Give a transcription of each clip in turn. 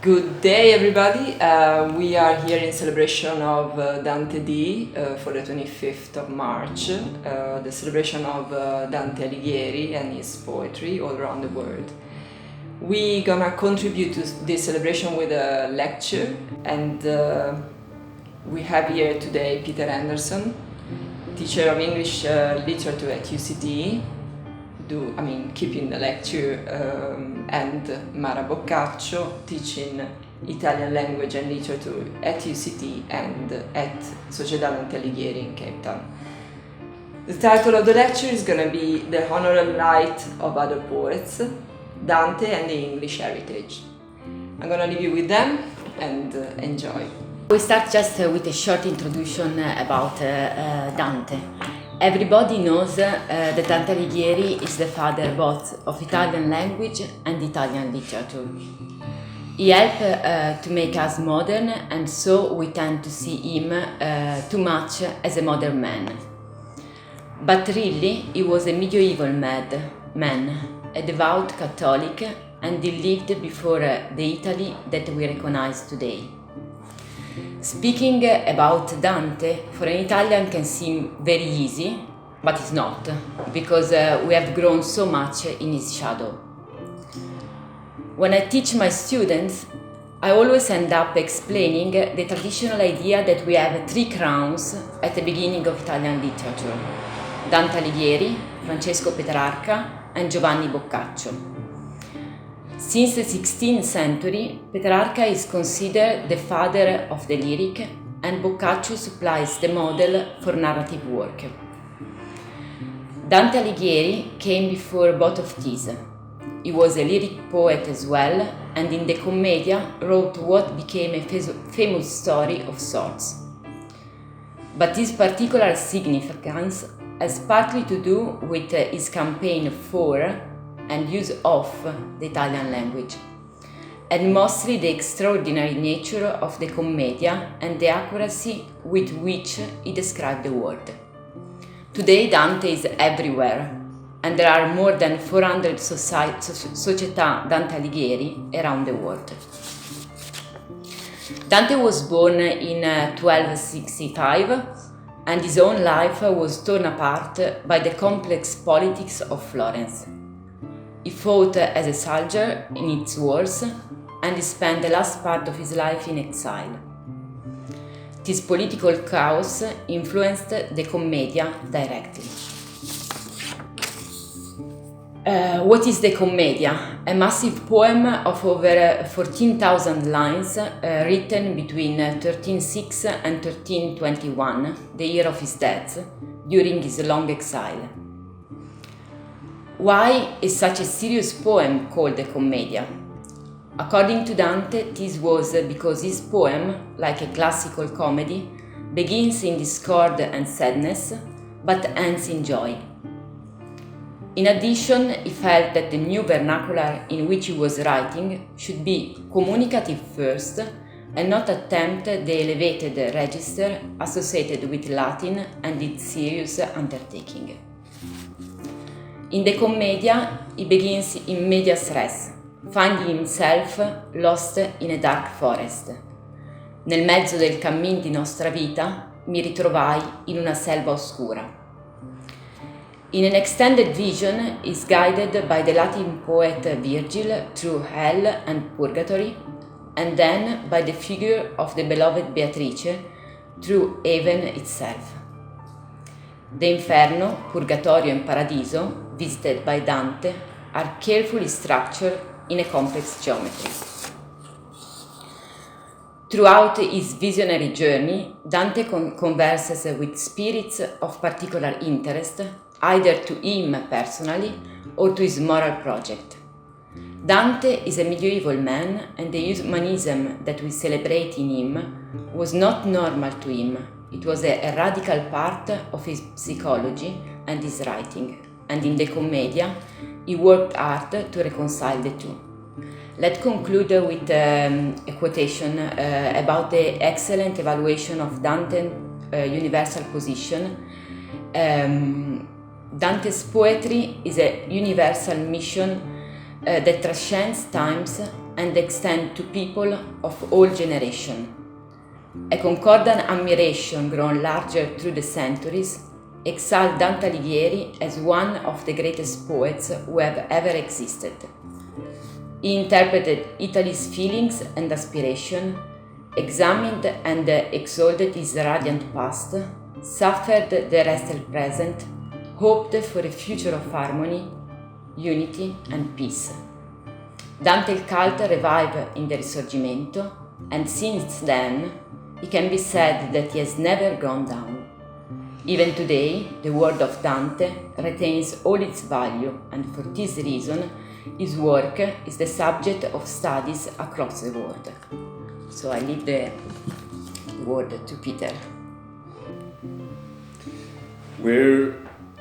Good day, everybody. We are here in celebration of Dante D for the 25th of March, the celebration of Dante Alighieri and his poetry all around the world. We're gonna contribute to this celebration with a lecture, and we have here today Peter Anderson, teacher of English literature at UCD, keeping the lecture, and Mara Boccaccio, teaching Italian language and literature at UCD and at Società Dante Alighieri in Cape Town. The title of the lecture is going to be The Honorable Light of Other Poets, Dante and the English Heritage. I'm going to leave you with them and enjoy. We start just with a short introduction about Dante. Everybody knows that Dante Alighieri is the father both of Italian language and Italian literature. He helped to make us modern, and so we tend to see him too much as a modern man. But really, he was a medieval man, a devout Catholic, and he lived before the Italy that we recognize today. Speaking about Dante, for an Italian can seem very easy, but it's not, because we have grown so much in his shadow. When I teach my students, I always end up explaining the traditional idea that we have three crowns at the beginning of Italian literature: Dante Alighieri, Francesco Petrarca, and Giovanni Boccaccio. Since the 16th century, Petrarca is considered the father of the lyric, and Boccaccio supplies the model for narrative work. Dante Alighieri came before both of these. He was a lyric poet as well, and in the Commedia wrote what became a famous story of sorts. But this particular significance has partly to do with his campaign for and use of the Italian language, and mostly the extraordinary nature of the Commedia and the accuracy with which he described the world. Today Dante is everywhere, and there are more than 400 Società Dante Alighieri around the world. Dante was born in 1265, and his own life was torn apart by the complex politics of Florence. He fought as a soldier in its wars, and he spent the last part of his life in exile. This political chaos influenced the Commedia directly. What is the Commedia? A massive poem of over 14,000 lines written between 1306 and 1321, the year of his death, during his long exile. Why is such a serious poem called a Commedia? According to Dante, this was because his poem, like a classical comedy, begins in discord and sadness, but ends in joy. In addition, he felt that the new vernacular in which he was writing should be communicative first and not attempt the elevated register associated with Latin and its serious undertaking. In the Commedia, he begins in medias res, finding himself lost in a dark forest. Nel mezzo del cammin di nostra vita mi ritrovai in una selva oscura. In an extended vision, he is guided by the Latin poet Virgil through hell and purgatory, and then by the figure of the beloved Beatrice through heaven itself. The Inferno, Purgatorio and Paradiso, visited by Dante, are carefully structured in a complex geometry. Throughout his visionary journey, Dante converses with spirits of particular interest, either to him personally or to his moral project. Dante is a medieval man, and the humanism that we celebrate in him was not normal to him. It was a radical part of his psychology and his writing, and in the Commedia, he worked hard to reconcile the two. Let's conclude with a quotation about the excellent evaluation of Dante's universal position. Dante's poetry is a universal mission that transcends times and extend to people of all generations. A concordant admiration grown larger through the centuries exalts Dante Alighieri as one of the greatest poets who have ever existed. He interpreted Italy's feelings and aspiration, examined and exalted his radiant past, suffered the restless present, hoped for a future of harmony, unity and peace. Dante's cult revived in the Risorgimento, and since then it can be said that he has never gone down. Even today, the word of Dante retains all its value, and for this reason, his work is the subject of studies across the world. So I leave the word to Peter. We're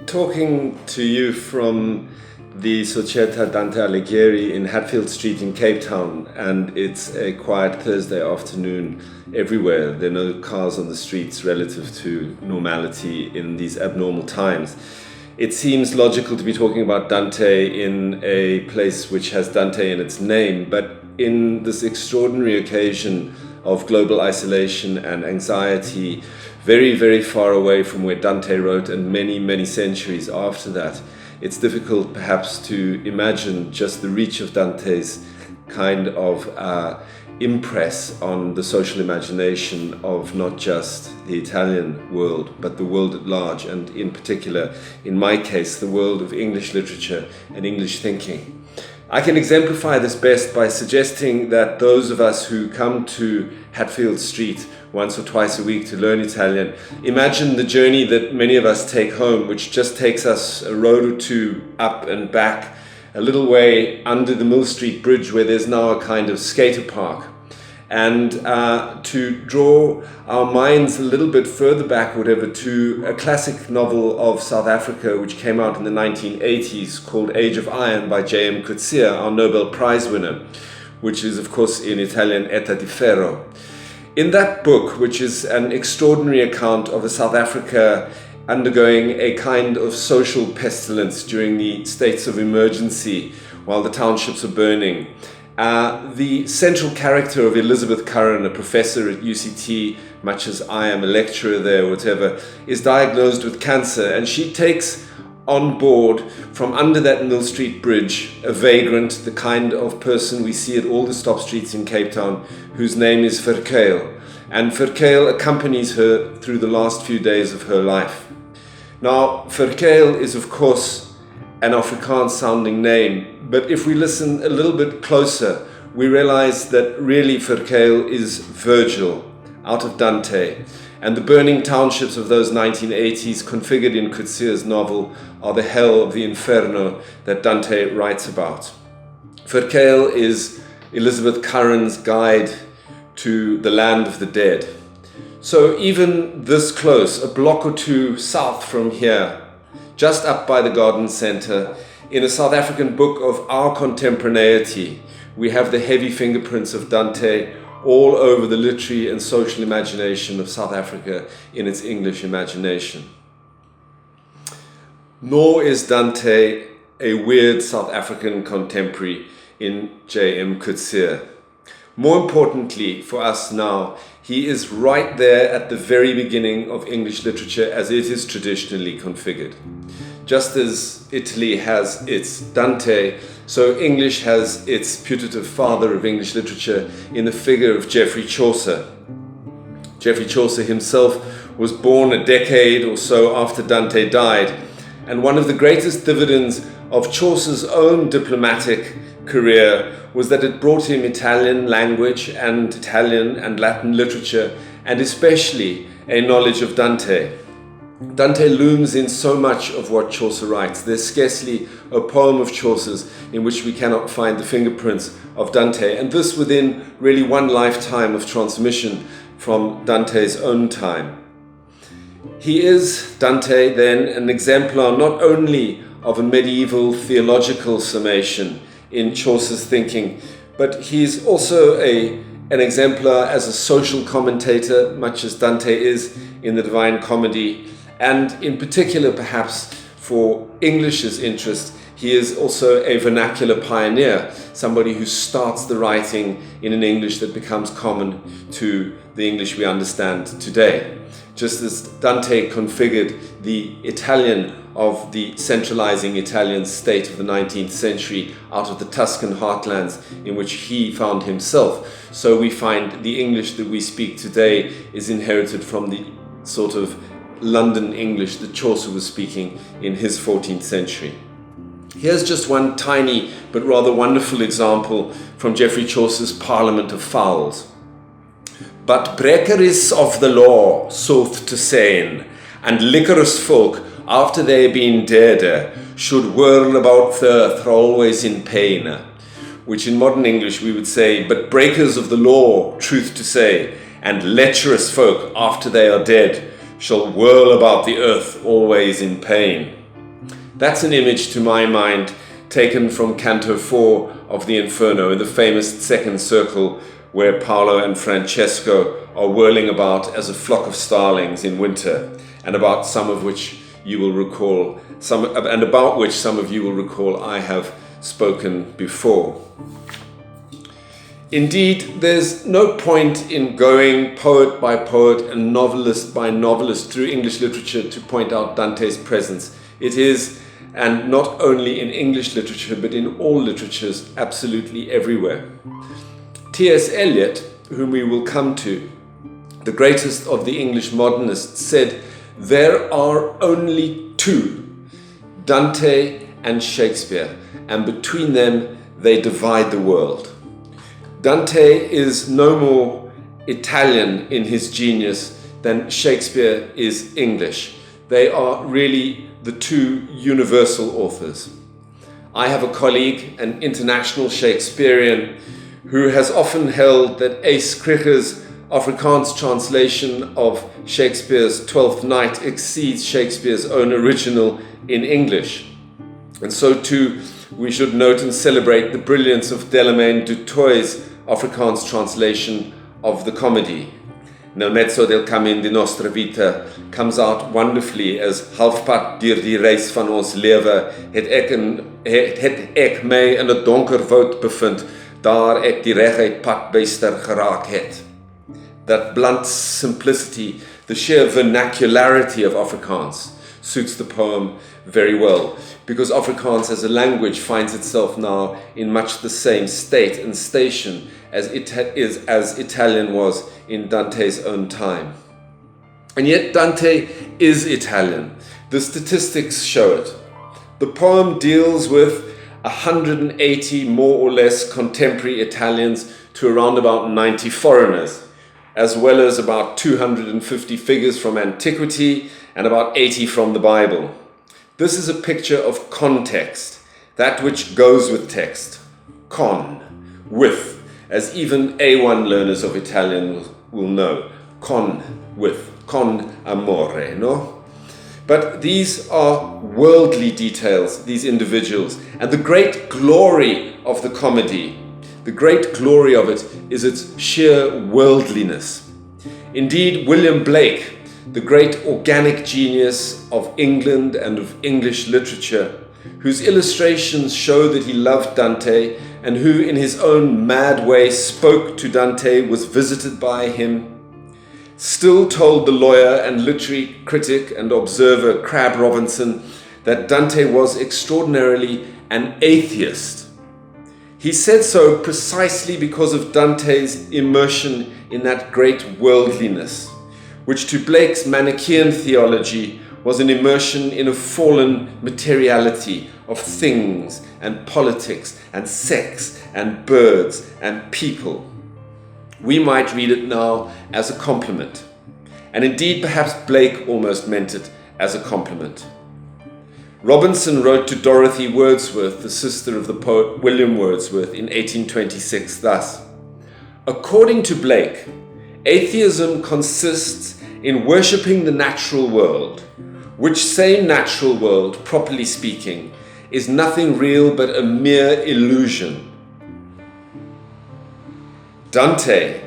talking to you from the Società Dante Alighieri in Hatfield Street in Cape Town, and it's a quiet Thursday afternoon everywhere. There are no cars on the streets relative to normality in these abnormal times. It seems logical to be talking about Dante in a place which has Dante in its name, but in this extraordinary occasion of global isolation and anxiety, very, very far away from where Dante wrote and many, many centuries after that, it's difficult perhaps to imagine just the reach of Dante's kind of impress on the social imagination of not just the Italian world, but the world at large, and in particular, in my case, the world of English literature and English thinking. I can exemplify this best by suggesting that those of us who come to Hatfield Street once or twice a week to learn Italian, imagine the journey that many of us take home, which just takes us a road or two up and back, a little way under the Mill Street Bridge where there's now a kind of skater park. And to draw our minds a little bit further back, whatever, to a classic novel of South Africa which came out in the 1980s called Age of Iron by J.M. Coetzee, our Nobel Prize winner, which is of course in Italian Età di Ferro. In that book, which is an extraordinary account of a South Africa undergoing a kind of social pestilence during the states of emergency while the townships are burning, the central character of Elizabeth Curran, a professor at UCT, much as I am a lecturer there or whatever, is diagnosed with cancer, and she takes on board from under that Mill Street Bridge a vagrant, the kind of person we see at all the stop streets in Cape Town, whose name is Verkeil. And Verkeil accompanies her through the last few days of her life. Now, Verkeil is of course an Afrikaans sounding name, but if we listen a little bit closer, we realize that really Verkeil is Virgil out of Dante, and the burning townships of those 1980s configured in Coetzee's novel are the hell of the inferno that Dante writes about. Verkeil is Elizabeth Curran's guide to the land of the dead. So even this close, a block or two south from here, just up by the garden centre, in a South African book of our contemporaneity, we have the heavy fingerprints of Dante all over the literary and social imagination of South Africa in its English imagination. Nor is Dante a weird South African contemporary in J.M. Coetzee. More importantly for us now, he is right there at the very beginning of English literature as it is traditionally configured. Just as Italy has its Dante, so English has its putative father of English literature in the figure of Geoffrey Chaucer. Geoffrey Chaucer himself was born a decade or so after Dante died, and one of the greatest dividends of Chaucer's own diplomatic career was that it brought him Italian language and Italian and Latin literature, and especially a knowledge of Dante. Dante looms in so much of what Chaucer writes. There's scarcely a poem of Chaucer's in which we cannot find the fingerprints of Dante, and this within really one lifetime of transmission from Dante's own time. He is, Dante, then, an exemplar not only of a medieval theological summation in Chaucer's thinking, but he's also an exemplar as a social commentator, much as Dante is in the Divine Comedy, and in particular perhaps for English's interest, He is also a vernacular pioneer, somebody who starts the writing in an English that becomes common to the English we understand today. Just as Dante configured the Italian of the centralizing Italian state of the 19th century out of the Tuscan heartlands in which he found himself, so we find the English that we speak today is inherited from the sort of London English that Chaucer was speaking in his 14th century. Here's just one tiny but rather wonderful example from Geoffrey Chaucer's Parliament of Fowls. But breakeries of the law, sooth to sayn, and liquorous folk, after they been dead, should whirl about the earth always in pain. Which in modern English we would say, but breakers of the law, truth to say, and lecherous folk, after they are dead, shall whirl about the earth always in pain. That's an image, to my mind, taken from Canto 4 of the Inferno, in the famous second circle, where Paolo and Francesco are whirling about as a flock of starlings in winter, and about some of which you will recall, about which some of you will recall I have spoken before. Indeed, there's no point in going poet by poet and novelist by novelist through English literature to point out Dante's presence. It is, and not only in English literature, but in all literatures, absolutely everywhere. T.S. Eliot, whom we will come to, the greatest of the English modernists, said, "There are only two, Dante and Shakespeare, and between them they divide the world." Dante is no more Italian in his genius than Shakespeare is English. They are really the two universal authors. I have a colleague, an international Shakespearean, who has often held that Ace Krieger's Afrikaans translation of Shakespeare's Twelfth Night exceeds Shakespeare's own original in English. And so too, we should note and celebrate the brilliance of Delamain du Toit's Afrikaans translation of the comedy. Nel mezzo del camin di nostra vita comes out wonderfully as halfpad deur die reis van ons lewe het ek my in 'n donker woud bevind, daar ek die reguit pad byster geraak het. That blunt simplicity, the sheer vernacularity of Afrikaans suits the poem very well, because Afrikaans as a language finds itself now in much the same state and station as Italian was in Dante's own time. And yet Dante is Italian. The statistics show it. The poem deals with 180 more or less contemporary Italians to around about 90 foreigners, as well as about 250 figures from antiquity and about 80 from the Bible. This is a picture of context, that which goes with text. Con, with, as even A1 learners of Italian will know. Con, with, con amore, no? But these are worldly details, these individuals, and the great glory of the comedy, the great glory of it is its sheer worldliness. Indeed, William Blake, the great organic genius of England and of English literature, whose illustrations show that he loved Dante and who in his own mad way spoke to Dante, was visited by him, still told the lawyer and literary critic and observer Crabbe Robinson that Dante was extraordinarily an atheist. He said so precisely because of Dante's immersion in that great worldliness, which to Blake's Manichaean theology was an immersion in a fallen materiality of things and politics and sex and birds and people. We might read it now as a compliment, and indeed perhaps Blake almost meant it as a compliment. Robinson wrote to Dorothy Wordsworth, the sister of the poet William Wordsworth, in 1826 thus: "According to Blake, atheism consists in worshipping the natural world, which same natural world, properly speaking, is nothing real but a mere illusion. Dante,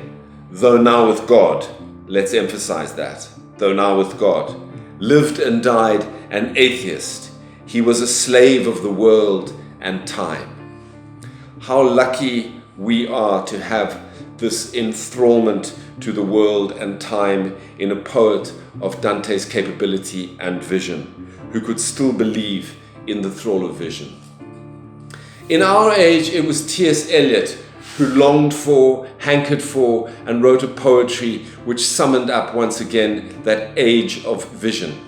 though now with God," let's emphasize that, though now with God, lived and died an atheist. He was a slave of the world and time. How lucky we are to have this enthrallment to the world and time in a poet of Dante's capability and vision, who could still believe in the thrall of vision. In our age, it was T.S. Eliot who longed for, hankered for, and wrote a poetry which summoned up once again that age of vision.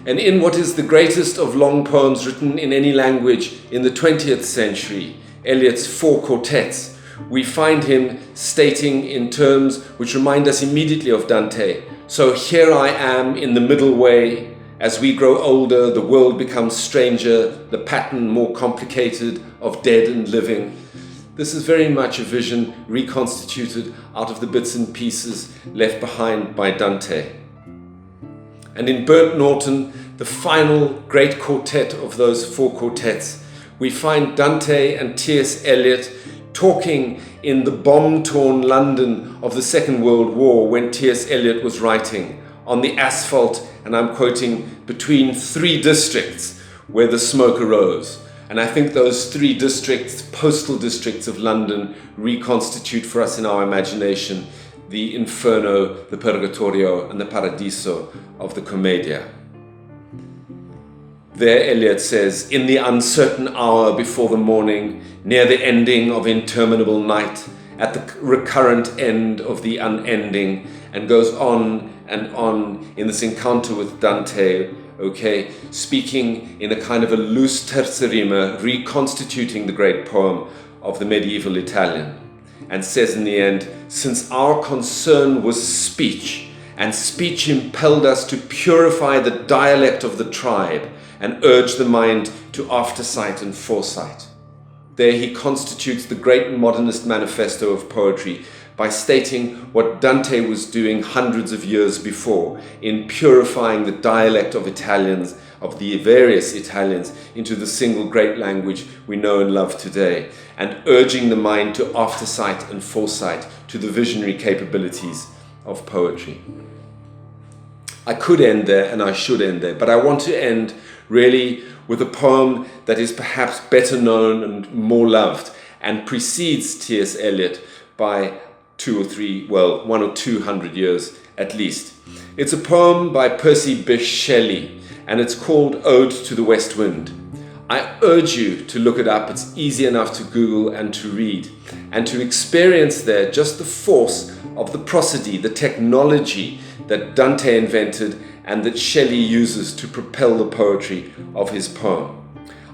And in what is the greatest of long poems written in any language in the 20th century, Eliot's 4 quartets, we find him stating in terms which remind us immediately of Dante. So here I am in the middle way. As we grow older, the world becomes stranger, the pattern more complicated of dead and living. This is very much a vision reconstituted out of the bits and pieces left behind by Dante. And in Burnt Norton, the final great quartet of those 4 quartets, we find Dante and T.S. Eliot talking in the bomb-torn London of the Second World War when T.S. Eliot was writing, on the asphalt, and I'm quoting, between 3 districts where the smoke arose. And I think those 3 districts, postal districts of London, reconstitute for us in our imagination the Inferno, the Purgatorio, and the Paradiso of the Commedia. There Eliot says, in the uncertain hour before the morning, near the ending of interminable night, at the recurrent end of the unending, and goes on and on in this encounter with Dante, okay, speaking in a kind of a loose terza rima, reconstituting the great poem of the medieval Italian, and says in the end, since our concern was speech, and speech impelled us to purify the dialect of the tribe, and urge the mind to aftersight and foresight. There he constitutes the great modernist manifesto of poetry by stating what Dante was doing hundreds of years before in purifying the dialect of Italians, of the various Italians, into the single great language we know and love today, and urging the mind to aftersight and foresight, to the visionary capabilities of poetry. I could end there and I should end there, but I want to end really with a poem that is perhaps better known and more loved and precedes T.S. Eliot by 1 or 200 years at least. It's a poem by Percy Bysshe Shelley and it's called Ode to the West Wind. I urge you to look it up. It's easy enough to Google and to read and to experience there just the force of the prosody, the technology that Dante invented and that Shelley uses to propel the poetry of his poem.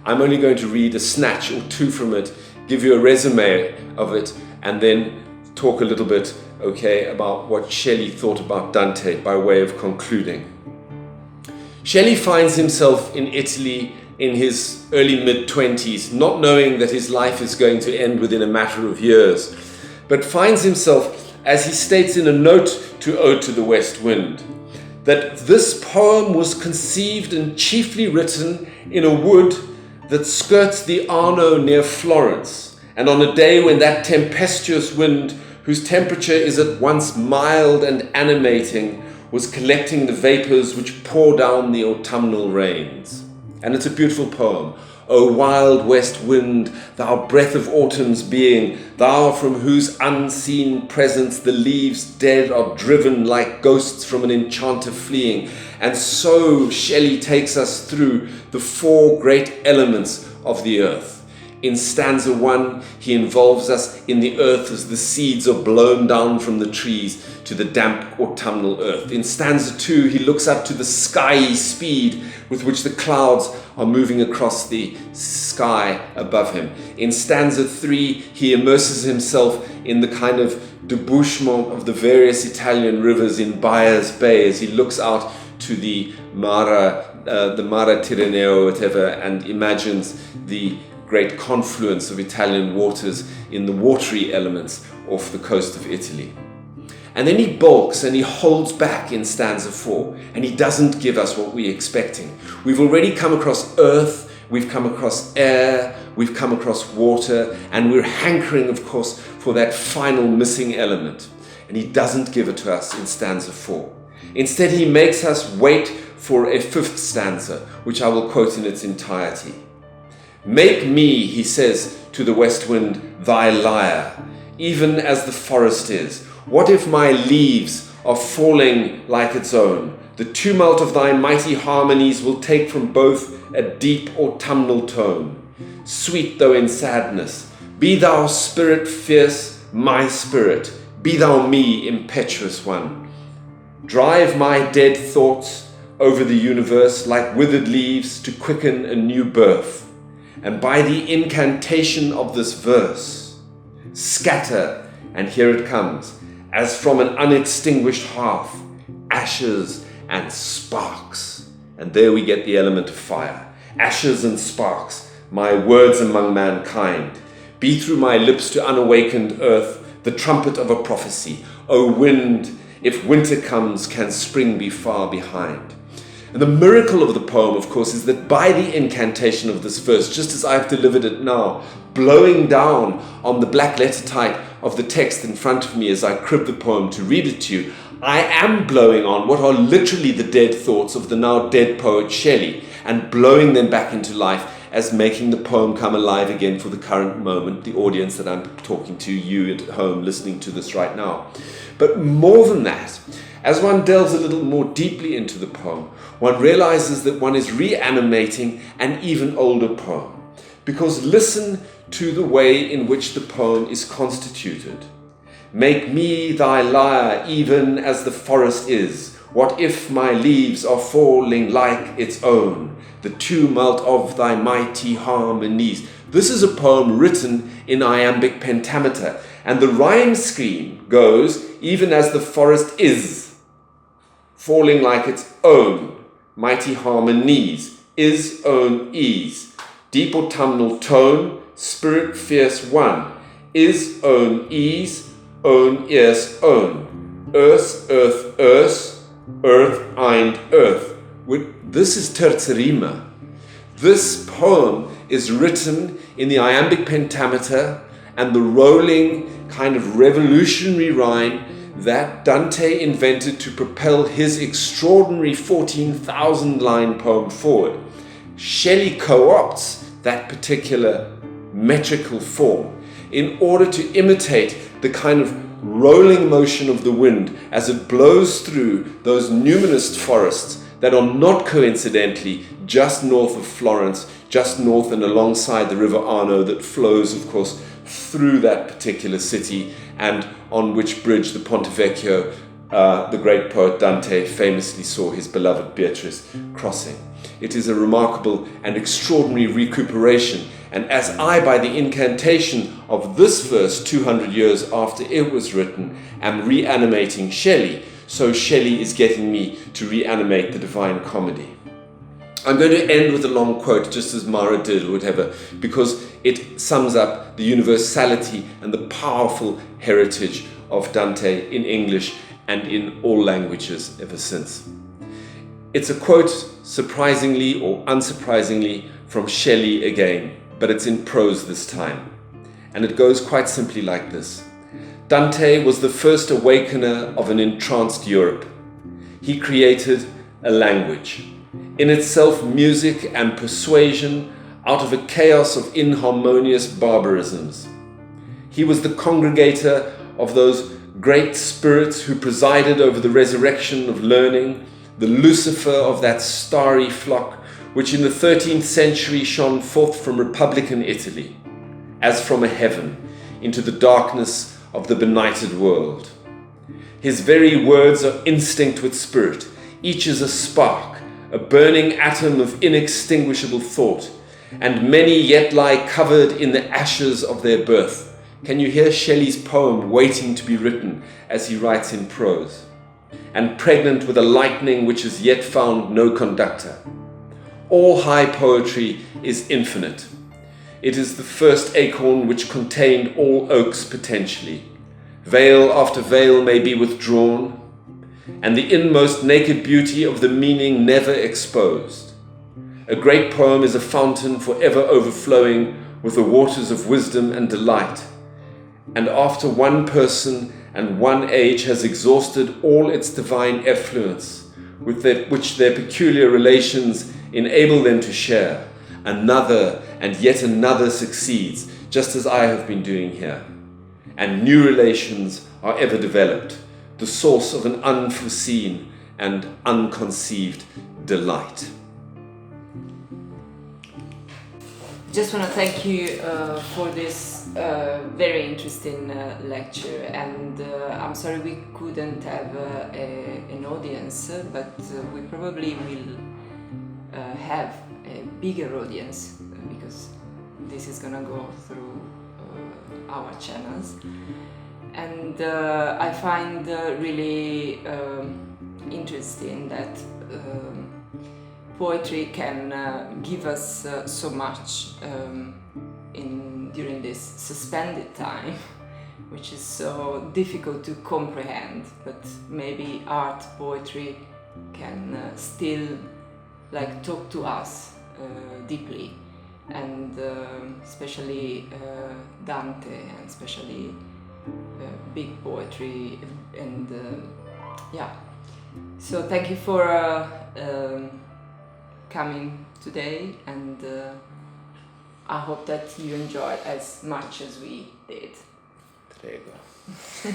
I'm only going to read a snatch or 2 from it, give you a resume of it, and then talk a little bit, okay, about what Shelley thought about Dante by way of concluding. Shelley finds himself in Italy in his early mid-20s, not knowing that his life is going to end within a matter of years, but finds himself, as he states in a note to Ode to the West Wind, that this poem was conceived and chiefly written in a wood that skirts the Arno near Florence, and on a day when that tempestuous wind, whose temperature is at once mild and animating, was collecting the vapors which pour down the autumnal rains. And it's a beautiful poem. O wild west wind, thou breath of autumn's being, thou from whose unseen presence the leaves dead are driven like ghosts from an enchanter fleeing. And so Shelley takes us through the 4 great elements of the earth. In stanza 1, he involves us in the earth as the seeds are blown down from the trees to the damp autumnal earth. In stanza 2, he looks up to the skyey speed with which the clouds are moving across the sky above him. In stanza 3, he immerses himself in the kind of debouchement of the various Italian rivers in Baya's Bay as he looks out to the Mare Tirreno, whatever, and imagines the great confluence of Italian waters in the watery elements off the coast of Italy. And then he balks and he holds back in stanza 4, and he doesn't give us what we're expecting. We've already come across earth, we've come across air, we've come across water, and we're hankering, of course, for that final missing element. And he doesn't give it to us in stanza 4. Instead, he makes us wait for a fifth stanza, which I will quote in its entirety. Make me, he says to the west wind, thy lyre, even as the forest is. What if my leaves are falling like its own? The tumult of thy mighty harmonies will take from both a deep autumnal tone. Sweet though in sadness, be thou spirit fierce, my spirit, be thou me, impetuous one. Drive my dead thoughts over the universe like withered leaves to quicken a new birth. And by the incantation of this verse, scatter, and here it comes, as from an unextinguished hearth, ashes and sparks. And there we get the element of fire. Ashes and sparks, my words among mankind. Be through my lips to unawakened earth the trumpet of a prophecy. O wind, if winter comes, can spring be far behind? And the miracle of the poem, of course, is that by the incantation of this verse, just as I've delivered it now, blowing down on the black letter type of the text in front of me as I crib the poem to read it to you, I am blowing on what are literally the dead thoughts of the now dead poet Shelley, and blowing them back into life as making the poem come alive again for the current moment, the audience that I'm talking to, you at home listening to this right now. But more than that, as one delves a little more deeply into the poem, one realizes that one is reanimating an even older poem. Because listen to the way in which the poem is constituted. Make me thy lyre even as the forest is. What if my leaves are falling like its own? The tumult of thy mighty harmonies. This is a poem written in iambic pentameter, and the rhyme scheme goes, even as the forest is, falling like its own, mighty harmonies, is, own, ease, deep autumnal tone, spirit fierce one, is, own, ease, own, ears, own, earth, earth, eind, earth. This is terza rima. This poem is written in the iambic pentameter and the rolling kind of revolutionary rhyme that Dante invented to propel his extraordinary 14,000 line poem forward. Shelley co-opts that particular metrical form in order to imitate the kind of rolling motion of the wind as it blows through those numinous forests that are not coincidentally just north of Florence, just north and alongside the river Arno that flows, of course, through that particular city, and on which bridge the Ponte Vecchio, the great poet Dante famously saw his beloved Beatrice crossing. It is a remarkable and extraordinary recuperation, and as I, by the incantation of this verse 200 years after it was written, am reanimating Shelley, so Shelley is getting me to reanimate the Divine Comedy. I'm going to end with a long quote, just as Mara did, or whatever, because it sums up the universality and the powerful heritage of Dante in English and in all languages ever since. It's a quote, surprisingly or unsurprisingly, from Shelley again, but it's in prose this time. And it goes quite simply like this. Dante was the first awakener of an entranced Europe. He created a language, in itself music and persuasion, out of a chaos of inharmonious barbarisms. He was the congregator of those great spirits who presided over the resurrection of learning, the Lucifer of that starry flock which in the 13th century shone forth from Republican Italy, as from a heaven, into the darkness of the benighted world. His very words are instinct with spirit. Each is a spark, a burning atom of inextinguishable thought, and many yet lie covered in the ashes of their birth. Can you hear Shelley's poem waiting to be written as he writes in prose? And pregnant with a lightning which has yet found no conductor. All high poetry is infinite. It is the first acorn which contained all oaks potentially. Veil after veil may be withdrawn, and the inmost naked beauty of the meaning never exposed. A great poem is a fountain forever overflowing with the waters of wisdom and delight. And after one person and one age has exhausted all its divine effluence, which their peculiar relations enable them to share. Another and yet another succeeds, just as I have been doing here. And new relations are ever developed, the source of an unforeseen and unconceived delight. Just want to thank you for this very interesting lecture, and I'm sorry we couldn't have an audience, but we probably will have a bigger audience because this is gonna go through our channels. And I find really interesting that poetry can give us so much during this suspended time, which is so difficult to comprehend, but maybe art, poetry can still talk to us deeply, and especially Dante, and especially big poetry, and so thank you for coming today, and I hope that you enjoyed as much as we did. There you go.